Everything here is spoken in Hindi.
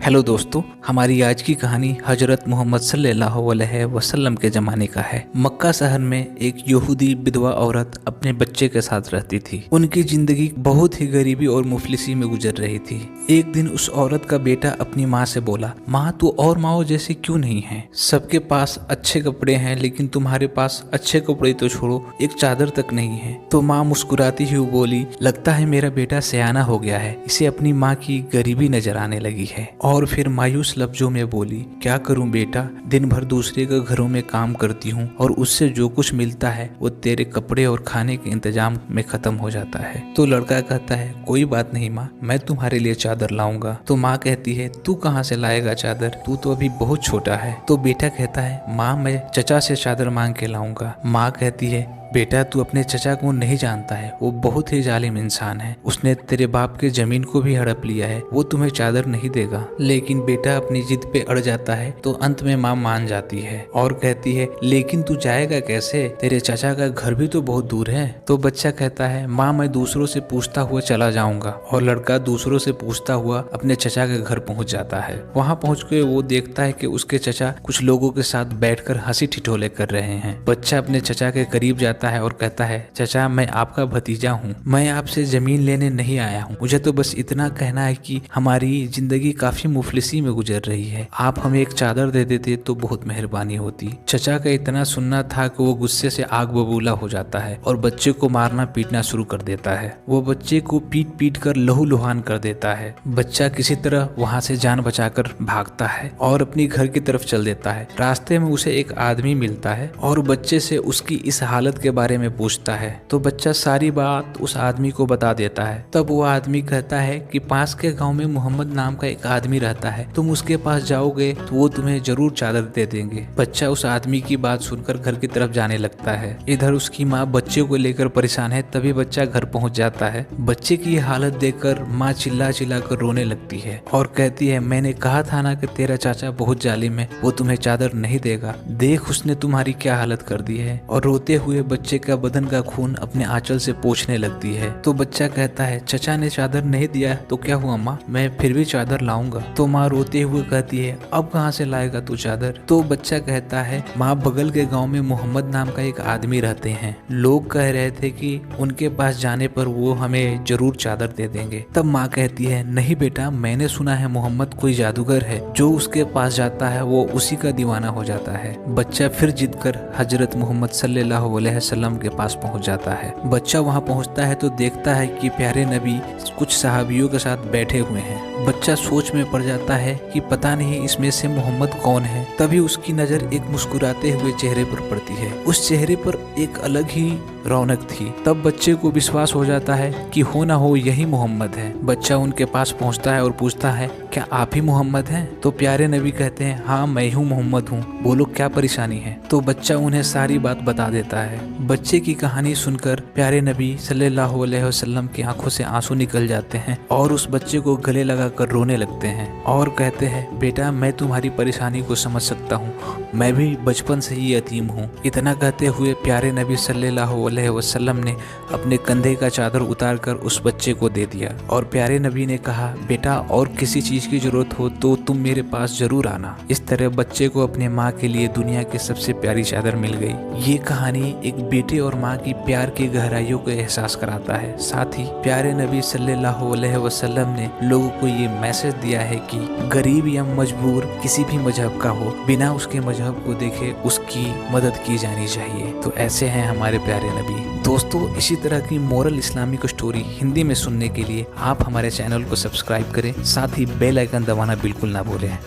हेलो दोस्तों, हमारी आज की कहानी हजरत मोहम्मद सल्लल्लाहु अलैहि वसल्लम के ज़माने का है। मक्का शहर में एक यहूदी विधवा औरत अपने बच्चे के साथ रहती थी। उनकी जिंदगी बहुत ही गरीबी और मुफलिसी में गुजर रही थी। एक दिन उस औरत का बेटा अपनी माँ से बोला, माँ तू और माओ जैसे क्यों नहीं है? सबके पास अच्छे कपड़े हैं लेकिन तुम्हारे पास अच्छे कपड़े तो छोड़ो, एक चादर तक नहीं है। तो माँ मुस्कुराती हुई बोली, लगता है मेरा बेटा सयाना हो गया है, इसे अपनी माँ की गरीबी नजर आने लगी है। और फिर मायूस लफ्जों में बोली, क्या करूं बेटा, दिन भर दूसरे के घरों में काम करती हूं और उससे जो कुछ मिलता है वो तेरे कपड़े और खाने के इंतजाम में खत्म हो जाता है। तो लड़का कहता है, कोई बात नहीं माँ, मैं तुम्हारे लिए चादर लाऊंगा। तो माँ कहती है, तू कहाँ से लाएगा चादर, तू तो अभी बहुत छोटा है। तो बेटा कहता है, माँ मैं चचा से चादर मांग के लाऊंगा। माँ कहती है, बेटा तू अपने चचा को नहीं जानता है, वो बहुत ही जालिम इंसान है, उसने तेरे बाप के जमीन को भी हड़प लिया है, वो तुम्हें चादर नहीं देगा। लेकिन बेटा अपनी जिद पे अड़ जाता है तो अंत में माँ मान जाती है और कहती है, लेकिन तू जाएगा कैसे, तेरे चचा का घर भी तो बहुत दूर है। तो बच्चा कहता है, माँ मैं दूसरों से पूछता हुआ चला जाऊंगा। और लड़का दूसरों से पूछता हुआ अपने चचा के घर पहुंच जाता है। वहाँ पहुँच के वो देखता है कि उसके चचा कुछ लोगों के साथ बैठकर हंसी ठिठोले कर रहे हैं। बच्चा अपने चचा के करीब जाता है और कहता है, चचा मैं आपका भतीजा हूँ, मैं आपसे जमीन लेने नहीं आया हूँ, मुझे तो बस इतना कहना है कि हमारी जिंदगी काफी मुफलिसी में गुजर रही है, आप हमें एक चादर दे देते तो बहुत मेहरबानी होती। चचा का इतना सुनना था कि वो गुस्से से आग बबूला हो जाता है और बच्चे को मारना पीटना शुरू कर देता है। वो बच्चे को पीट पीट कर लहू लुहान कर देता है। बच्चा किसी तरह वहाँ से जान बचाकर भागता है और अपनी घर की तरफ चल देता है। रास्ते में उसे एक आदमी मिलता है और बच्चे से उसकी इस हालत के बारे में पूछता है। तो बच्चा सारी बात उस आदमी को बता देता है। तब वो आदमी कहता है कि पास के गांव में मोहम्मद नाम का एक आदमी रहता है, तुम उसके पास जाओगे तो वो तुम्हें जरूर चादर दे देंगे। बच्चा उस आदमी की बात सुनकर घर की तरफ जाने लगता है। इधर उसकी माँ बच्चे को लेकर परेशान है। तभी बच्चा घर पहुंच जाता है। बच्चे की हालत देखकर माँ चिल्ला चिल्ला कर रोने लगती है और कहती है, मैंने कहा था ना कि तेरा चाचा बहुत जालिम है, वो तुम्हें चादर नहीं देगा, देख उसने तुम्हारी क्या हालत कर दी है। और रोते हुए बच्चे का बदन का खून अपने आंचल से पोंछने लगती है। तो बच्चा कहता है, चचा ने चादर नहीं दिया तो क्या हुआ माँ, मैं फिर भी चादर लाऊंगा। तो माँ रोते हुए कहती है, अब कहाँ से लाएगा तू चादर? तो बच्चा कहता है, माँ बगल के गांव में मोहम्मद नाम का एक आदमी रहते हैं, लोग कह रहे थे कि उनके पास जाने पर वो हमें जरूर चादर दे देंगे। तब माँ कहती है, नहीं बेटा, मैंने सुना है मोहम्मद कोई जादूगर है, जो उसके पास जाता है वो उसी का दीवाना हो जाता है। बच्चा फिर जिद कर हजरत मोहम्मद सल्लल्लाहु अलैहि वसल्लम के पास पहुंच जाता है। बच्चा वहां पहुंचता है तो देखता है कि प्यारे नबी कुछ सहाबियों के साथ बैठे हुए हैं। बच्चा सोच में पड़ जाता है कि पता नहीं इसमें से मोहम्मद कौन है। तभी उसकी नजर एक मुस्कुराते हुए चेहरे पर पड़ती है। उस चेहरे पर एक अलग ही रौनक थी। तब बच्चे को विश्वास हो जाता है कि हो ना हो यही मोहम्मद है। बच्चा उनके पास पहुंचता है और पूछता है, क्या आप ही मोहम्मद हैं? तो प्यारे नबी कहते हैं, हाँ मैं हूँ मोहम्मद हूँ, बोलो क्या परेशानी है? तो बच्चा उन्हें सारी बात बता देता है। बच्चे की कहानी सुनकर प्यारे नबी सल्लल्लाहु अलैहि वसल्लम की आंखों से आंसू निकल जाते हैं और उस बच्चे को गले लगाकर रोने लगते हैं और कहते हैं, बेटा मैं तुम्हारी परेशानी को समझ सकता हूँ, मैं भी बचपन से ही यतीम हूँ। इतना कहते हुए प्यारे नबी सल्लल्लाहु अलैहि वसल्लम ने अपने कंधे का चादर उतारकर उस बच्चे को दे दिया और प्यारे नबी ने कहा, बेटा और किसी चीज की जरूरत हो तो तुम मेरे पास जरूर आना। इस तरह बच्चे को अपने माँ के लिए दुनिया की सबसे प्यारी चादर मिल गई। ये कहानी एक बेटे और माँ की प्यार की गहराइयों को एहसास कराता है। साथ ही प्यारे नबी सल्लल्लाहु अलैहि वसल्लम ने लोगों को ये मैसेज दिया है कि गरीब या मजबूर किसी भी मजहब का हो, बिना उसके मजहब को देखे उसकी मदद की जानी चाहिए। तो ऐसे हैं हमारे प्यारे नबी। दोस्तों, इसी तरह की मोरल इस्लामिक स्टोरी हिंदी में सुनने के लिए आप हमारे चैनल को सब्सक्राइब करें, साथ ही बेल आइकन दबाना बिल्कुल ना भूलें।